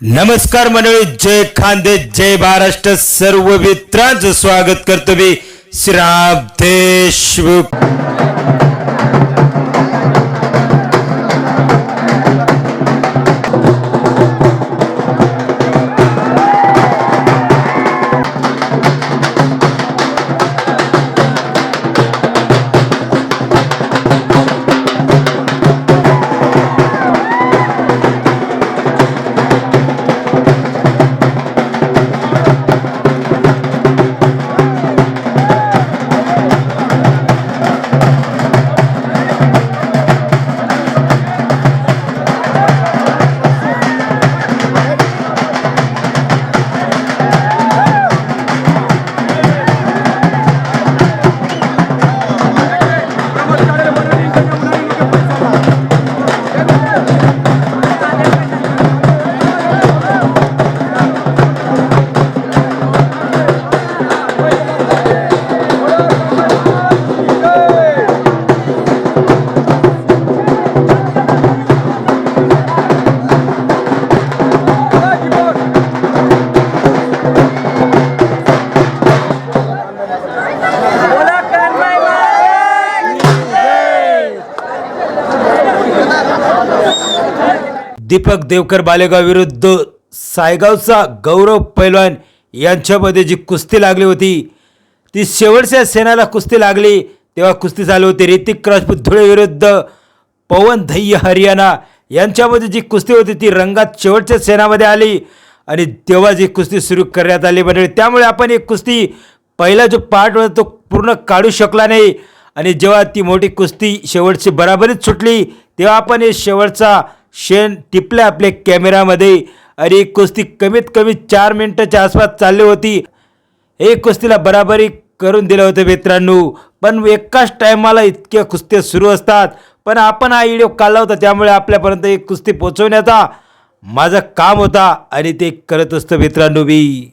नमस्कार मंडळी, जय खानदेश, जय महाराष्ट्र. सर्व मित्रांचं स्वागत करतो मी श्रीराम देशमुख. दीपक देवकर बालेगाव विरुद्ध सायगावचा गौरव पैलवान यांच्यामध्ये जी कुस्ती लागली होती ती शेवटच्या सेनाला कुस्ती लागली तेव्हा कुस्ती चालू होती. ऋतिक राजपूत धुळे विरुद्ध पवन धैय हरियाणा यांच्यामध्ये जी कुस्ती होती ती रंगात शेवटच्या सेनामध्ये आली आणि तेव्हा जी कुस्ती सुरू करण्यात आली मंडळी. त्यामुळे आपण एक कुस्ती पहिला जो पार्ट होता तो पूर्ण काढू शकला नाही आणि जेव्हा ती मोठी कुस्ती शेवटची बराबरीत सुटली तेव्हा आपण हे शेवटचा शेण टिपले आपल्या कॅमेरामध्ये आणि कुस्ती कमीत कमी 4 मिनिटाच्या आसपास चालली होती. एक कुस्तीला बराबरी करून दिलं होतं मित्रांनो, पण एकाच टायमाला इतक्या कुस्त्या सुरू असतात. पण आपण हा व्हिडिओ काढला होता त्यामुळे आपल्यापर्यंत एक कुस्ती पोहोचवण्याचा माझं काम होता आणि ते करत असतो मित्रांनो मी.